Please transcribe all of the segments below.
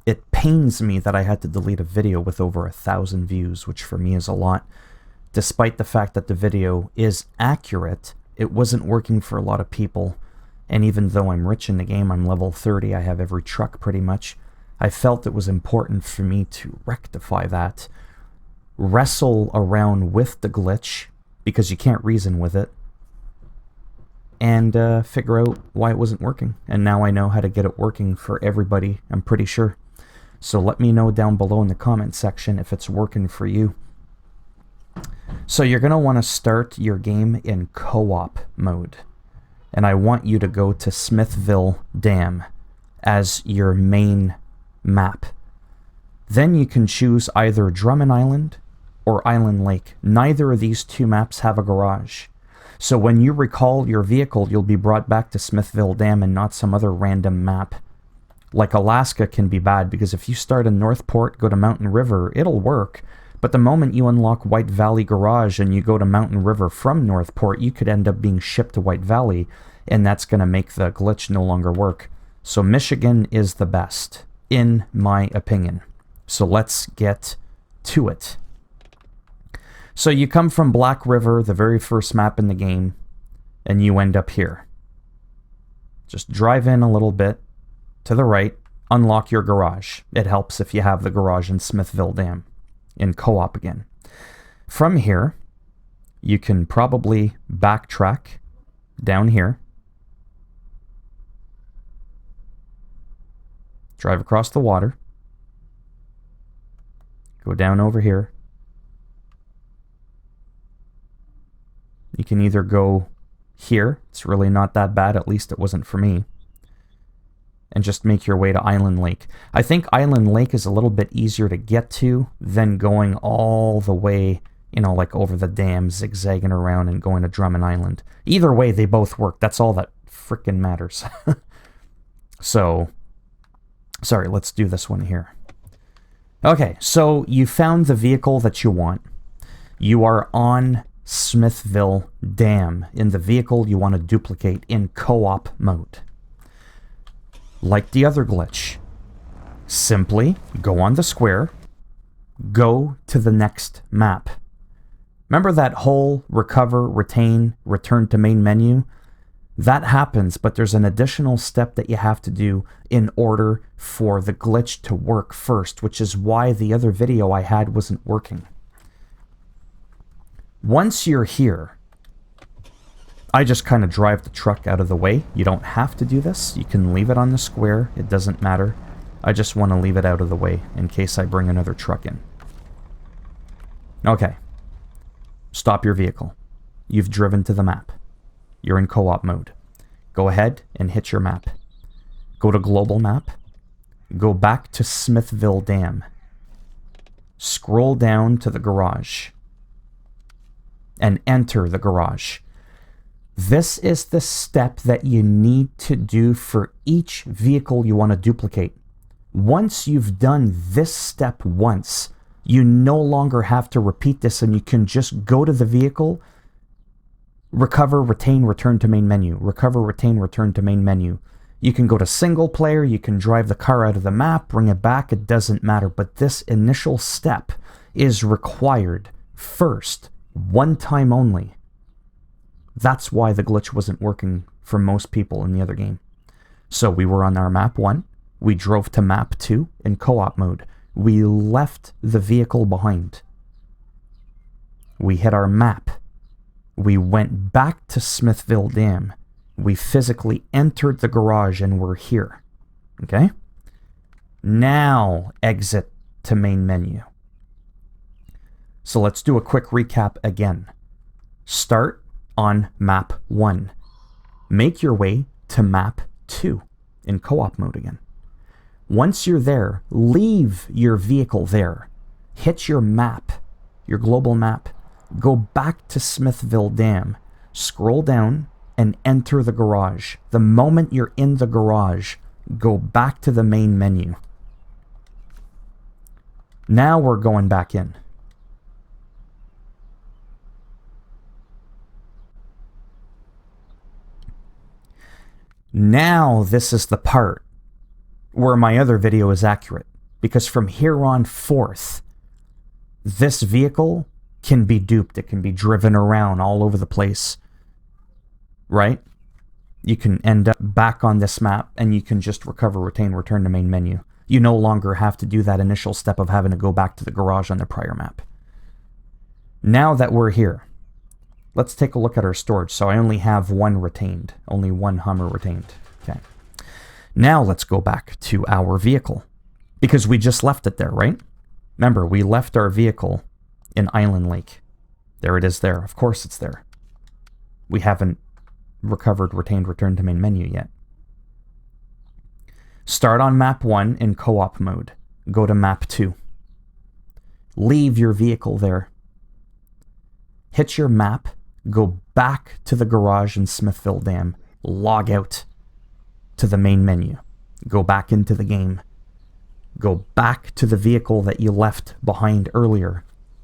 It pains me that I had to delete a video with over 1,000 views, which for me is a lot. Despite the fact that the video is accurate, it wasn't working for a lot of people. And even though I'm rich in the game, I'm level 30, I have every truck pretty much, I felt it was important for me to rectify that, wrestle around with the glitch, because you can't reason with it, and figure out why it wasn't working. And now I know how to get it working for everybody, I'm pretty sure. So let me know down below in the comment section if it's working for you. So you're going to want to start your game in co-op mode. And I want you to go to Smithville Dam as your main map. Then you can choose either Drummond Island or Island Lake. Neither of these two maps have a garage. So when you recall your vehicle, you'll be brought back to Smithville Dam and not some other random map. Like Alaska can be bad, because if you start in Northport, go to Mountain River, it'll work. But the moment you unlock White Valley Garage and you go to Mountain River from Northport, you could end up being shipped to White Valley, and that's going to make the glitch no longer work. So Michigan is the best, in my opinion. So let's get to it. So you come from Black River, the very first map in the game, and you end up here. Just drive in a little bit to the right, unlock your garage. It helps if you have the garage in Smithville Dam, in co-op again. From here, you can probably backtrack down here, drive across the water, go down over here. You can either go here, it's really not that bad, at least it wasn't for me, and just make your way to Island Lake. I think Island Lake is a little bit easier to get to than going all the way, you know, like over the dam, zigzagging around and going to Drummond Island. Either way, they both work. That's all that frickin' matters. So, sorry, let's do this one here. Okay, so you found the vehicle that you want. You are on Smithville Dam in the vehicle you want to duplicate in co-op mode. Like the other glitch, simply go on the square, go to the next map. Remember that whole recover, retain, return to main menu? That happens, but there's an additional step that you have to do in order for the glitch to work first, which is why the other video I had wasn't working. Once you're here, I just kind of drive the truck out of the way. You don't have to do this. You can leave it on the square. It doesn't matter. I just want to leave it out of the way in case I bring another truck in. Okay. Stop your vehicle. You've driven to the map. You're in co-op mode. Go ahead and hit your map. Go to global map. Go back to Smithville Dam. Scroll down to the garage. And enter the garage. This is the step that you need to do for each vehicle you want to duplicate. Once you've done this step once, you no longer have to repeat this, and you can just go to the vehicle, recover, retain, return to main menu, recover, retain, return to main menu. You can go to single player, you can drive the car out of the map, bring it back, it doesn't matter. But this initial step is required first, one time only. That's why the glitch wasn't working for most people in the other game. So we were on our map 1. We drove to map 2 in co-op mode. We left the vehicle behind. We hit our map. We went back to Smithville Dam. We physically entered the garage and we're here. Okay? Now exit to main menu. So let's do a quick recap again. Start on map 1. Make your way to map 2 in co-op mode again. Once you're there, leave your vehicle there. Hit your map, your global map. Go back to Smithville Dam. Scroll down and enter the garage. The moment you're in the garage, go back to the main menu. Now we're going back in. Now this is the part where my other video is accurate. Because from here on forth, this vehicle can be duped. It can be driven around all over the place, right? You can end up back on this map and you can just recover, retain, return to main menu. You no longer have to do that initial step of having to go back to the garage on the prior map. Now that we're here, let's take a look at our storage. So I only have one retained, only one Hummer retained. Okay. Now let's go back to our vehicle because we just left it there, right? Remember, we left our vehicle in Island Lake. There it is there. Of course it's there. We haven't recovered, retained, returned to main menu yet. Start on map 1 in co-op mode. Go to map 2. Leave your vehicle there. Hit your map. Go back to the garage in Smithville Dam. Log out to the main menu. Go back into the game. Go back to the vehicle that you left behind earlier.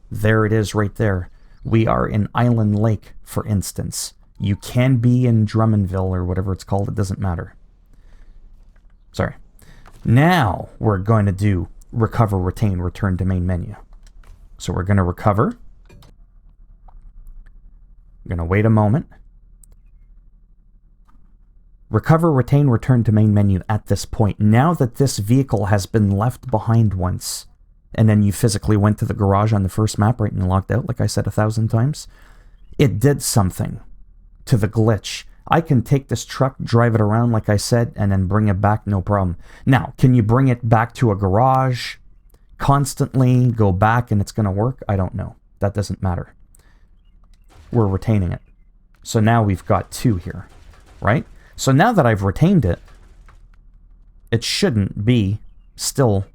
There it is right there. We are in Island Lake, for instance. You can be in Drummondville or whatever it's called. It doesn't matter. Sorry. Now we're going to do recover, retain, return to main menu. So we're going to recover. I'm going to wait a moment. Recover, retain, return to main menu at this point. Now that this vehicle has been left behind once, and then you physically went to the garage on the first map, right, and logged out, like I said 1,000 times, it did something to the glitch. I can take this truck, drive it around, like I said, and then bring it back, no problem. Now, can you bring it back to a garage constantly, go back, and it's going to work? I don't know. That doesn't matter. We're retaining it. So now we've got 2 here, right? So now that I've retained it, it shouldn't be still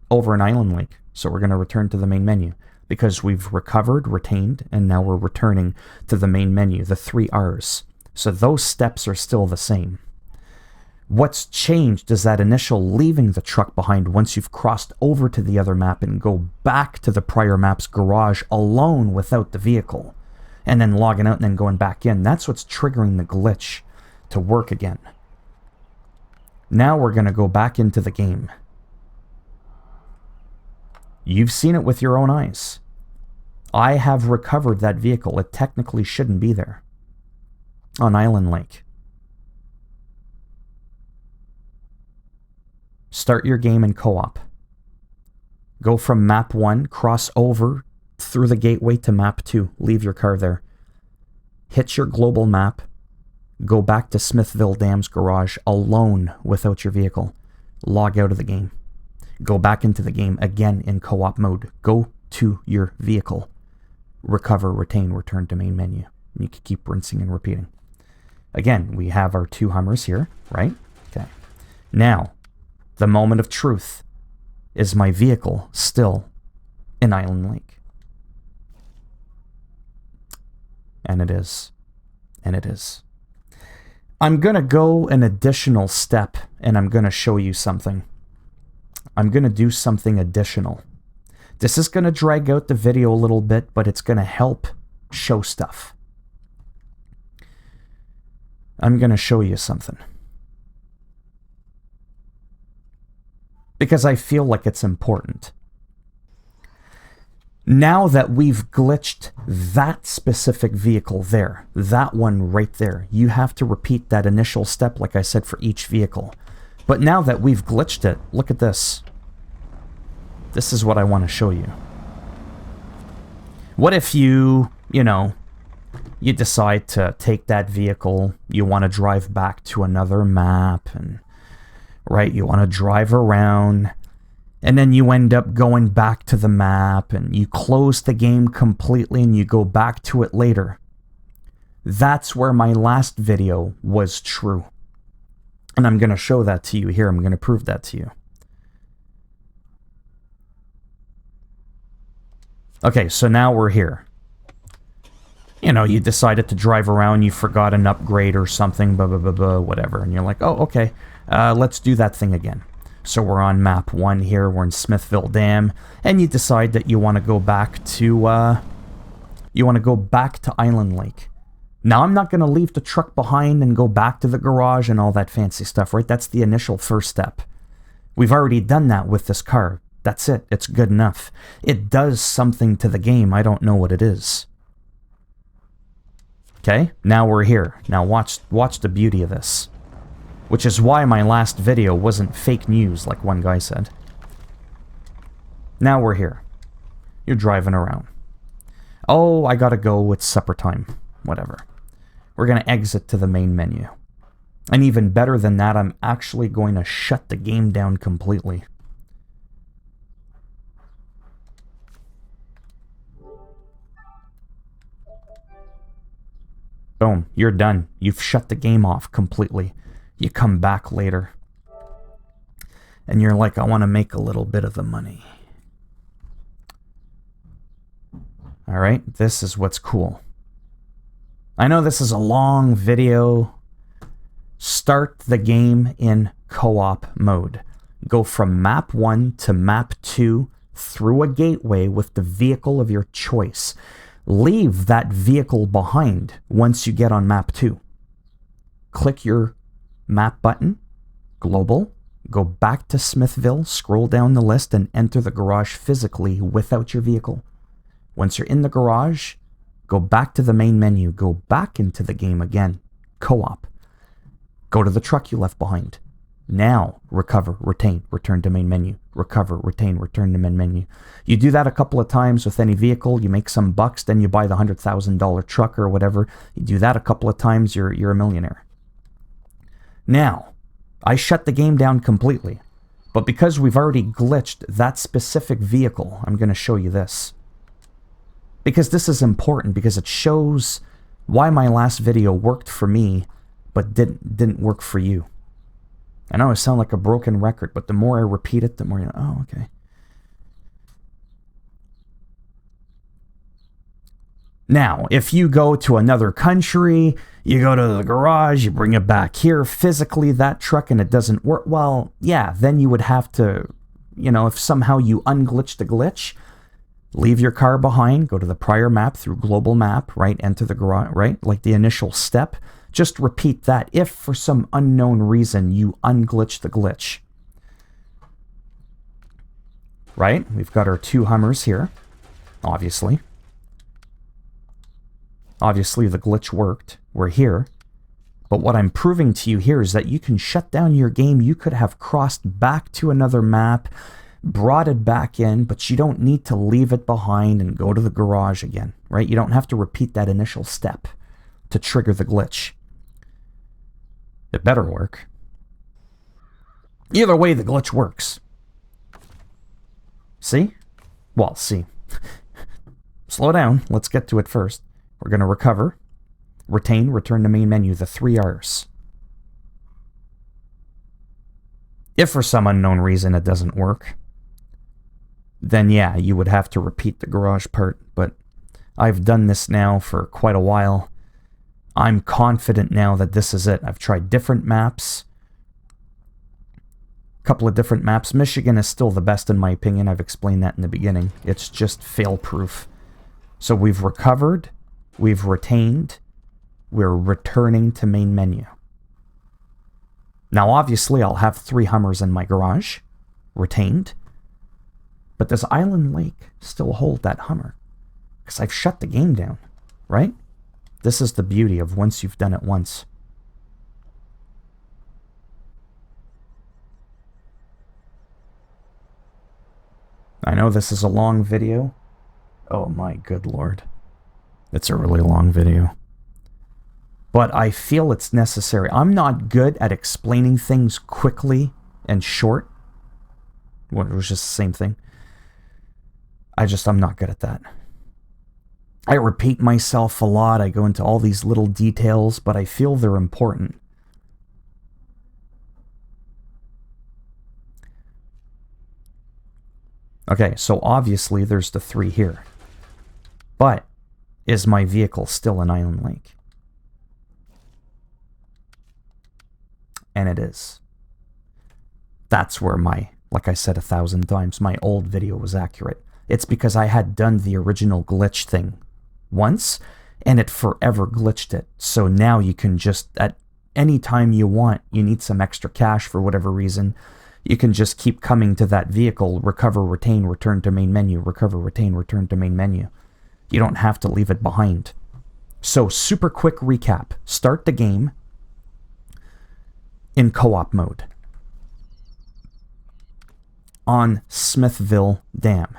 over in Island Lake. So we're going to return to the main menu because we've recovered, retained, and now we're returning to the main menu, the 3 R's. So those steps are still the same. What's changed is that initial leaving the truck behind once you've crossed over to the other map and go back to the prior map's garage alone without the vehicle, and then logging out and then going back in. That's what's triggering the glitch to work again. Now we're going to go back into the game. You've seen it with your own eyes. I have recovered that vehicle. It technically shouldn't be there on Island Lake. Start your game in co-op. Go from map 1, cross over through the gateway to map 2. Leave your car there. Hit your global map. Go back to Smithville Dam's garage alone without your vehicle. Log out of the game. Go back into the game again in co-op mode. Go to your vehicle. Recover, retain, return to main menu. You can keep rinsing and repeating. Again, we have our 2 Hummers here, right? Okay. Now, the moment of truth. Is my vehicle still in Island Lake? And it is. And it is. I'm going to go an additional step, and I'm going to show you something. I'm going to do something additional. This is going to drag out the video a little bit, but it's going to help show stuff. I'm going to show you something. Because I feel like it's important. Now that we've glitched that specific vehicle there, that one right there, you have to repeat that initial step, like I said, for each vehicle. But now that we've glitched it, look at this. This is what I want to show you. What if you decide to take that vehicle, you want to drive back to another map, and right, you want to drive around, and then you end up going back to the map, and you close the game completely, and you go back to it later. That's where my last video was true. And I'm going to show that to you here. I'm going to prove that to you. Okay, so now we're here. You decided to drive around, you forgot an upgrade or something, blah, blah, blah, blah, whatever. And you're like, oh, okay, let's do that thing again. So we're on map 1 here, we're in Smithville Dam, and you decide that you want to go back to, Island Lake. Now, I'm not going to leave the truck behind and go back to the garage and all that fancy stuff, right? That's the initial first step. We've already done that with this car. That's it. It's good enough. It does something to the game. I don't know what it is. Okay, now we're here. Now watch the beauty of this. Which is why my last video wasn't fake news, like one guy said. Now we're here. You're driving around. Oh, I gotta go, it's supper time. Whatever. We're gonna exit to the main menu. And even better than that, I'm actually going to shut the game down completely. Boom, you're done. You've shut the game off completely. You come back later. And you're like, I want to make a little bit of the money. Alright, this is what's cool. I know this is a long video. Start the game in co-op mode. Go from map 1 to map 2 through a gateway with the vehicle of your choice. Leave that vehicle behind once you get on map 2. Click your map button, global, go back to Smithville, scroll down the list, and enter the garage physically without your vehicle. Once you're in the garage, go back to the main menu, go back into the game again, co-op. Go to the truck you left behind. Now, recover, retain, return to main menu. Recover, retain, return to main menu. You do that a couple of times with any vehicle, you make some bucks, then you buy the $100,000 truck or whatever. You do that a couple of times, you're a millionaire. Now, I shut the game down completely. But because we've already glitched that specific vehicle, I'm going to show you this. Because this is important, because it shows why my last video worked for me, but didn't work for you. I know I sound like a broken record, but the more I repeat it, the more you know, oh, okay. Now, if you go to another country, you go to the garage, you bring it back here, physically that truck, and it doesn't work, well, yeah, then you would have to, you know, if somehow you unglitch the glitch, leave your car behind, go to the prior map through global map, right, enter the garage, right, like the initial step. Just repeat that if for some unknown reason you unglitch the glitch. Right? We've got our 2 Hummers here, obviously. Obviously the glitch worked. We're here. But what I'm proving to you here is that you can shut down your game. You could have crossed back to another map, brought it back in, but you don't need to leave it behind and go to the garage again, right? You don't have to repeat that initial step to trigger the glitch. It better work. Either way, the glitch works. See? Well, see. Slow down. Let's get to it first. We're going to recover, retain, return to main menu, the 3 R's. If for some unknown reason it doesn't work, then yeah, you would have to repeat the garage part, but I've done this now for quite a while. I'm confident now that this is it. I've tried different maps. A couple of different maps. Michigan is still the best in my opinion. I've explained that in the beginning. It's just fail-proof. So we've recovered. We've retained. We're returning to main menu. Now obviously I'll have 3 Hummers in my garage. Retained. But does Island Lake still hold that Hummer? Because I've shut the game down. Right? This is the beauty of once you've done it once. I know this is a long video. Oh my good lord. It's a really long video. But I feel it's necessary. I'm not good at explaining things quickly and short. Well, it was just the same thing. I'm not good at that. I repeat myself a lot, I go into all these little details, but I feel they're important. Okay, so obviously there's the 3 here. But, is my vehicle still in Island Lake? And it is. That's where my, like I said 1,000 times, my old video was accurate. It's because I had done the original glitch thing once, and it forever glitched it. So now you can just, at any time you want, you need some extra cash for whatever reason, You can just keep coming to that vehicle, recover, retain, return to main menu, recover, retain, return to main menu. You don't have to leave it behind. So, super quick recap. Start the game in co-op mode on Smithville Dam.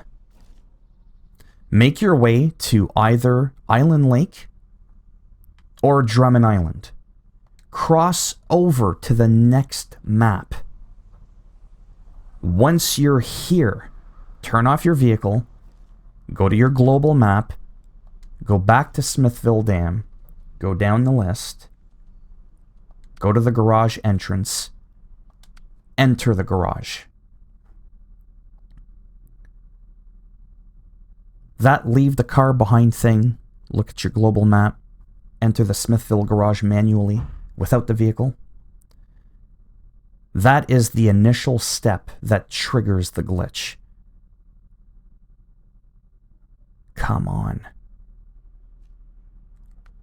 Make your way to either Island Lake or Drummond Island. Cross over to the next map. Once you're here, turn off your vehicle, go to your global map, go back to Smithville Dam, go down the list, go to the garage entrance, enter the garage. That leave the car behind thing, look at your global map, enter the Smithville garage manually without the vehicle. That is the initial step that triggers the glitch. Come on.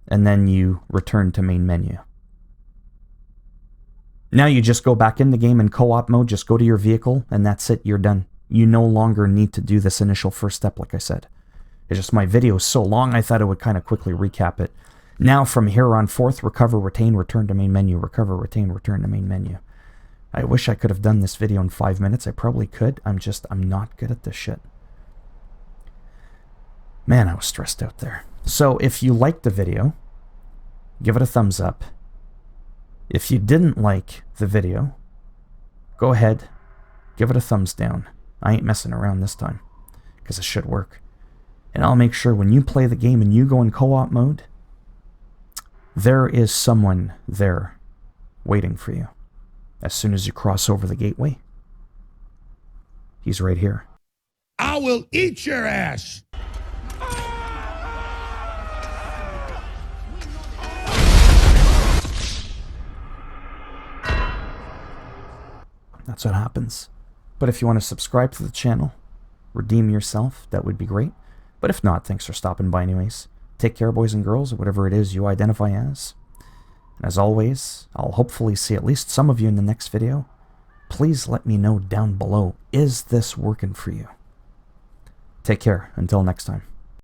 And then you return to main menu. Now you just go back in the game in co-op mode, just go to your vehicle, and that's it, you're done. You no longer need to do this initial first step, like I said. It's just my video is so long, I thought I would kind of quickly recap it. Now from here on forth, recover, retain, return to main menu, recover, retain, return to main menu. I wish I could have done this video in 5 minutes. I probably could. I'm not good at this shit. Man, I was stressed out there. So if you liked the video, give it a thumbs up. If you didn't like the video, go ahead, give it a thumbs down. I ain't messing around this time, because it should work. And I'll make sure when you play the game and you go in co-op mode, there is someone there waiting for you. As soon as you cross over the gateway, he's right here. I will eat your ass! That's what happens. But if you want to subscribe to the channel, redeem yourself, that would be great. But if not, thanks for stopping by anyways. Take care, boys and girls, or whatever it is you identify as. And as always, I'll hopefully see at least some of you in the next video. Please let me know down below, is this working for you? Take care, until next time.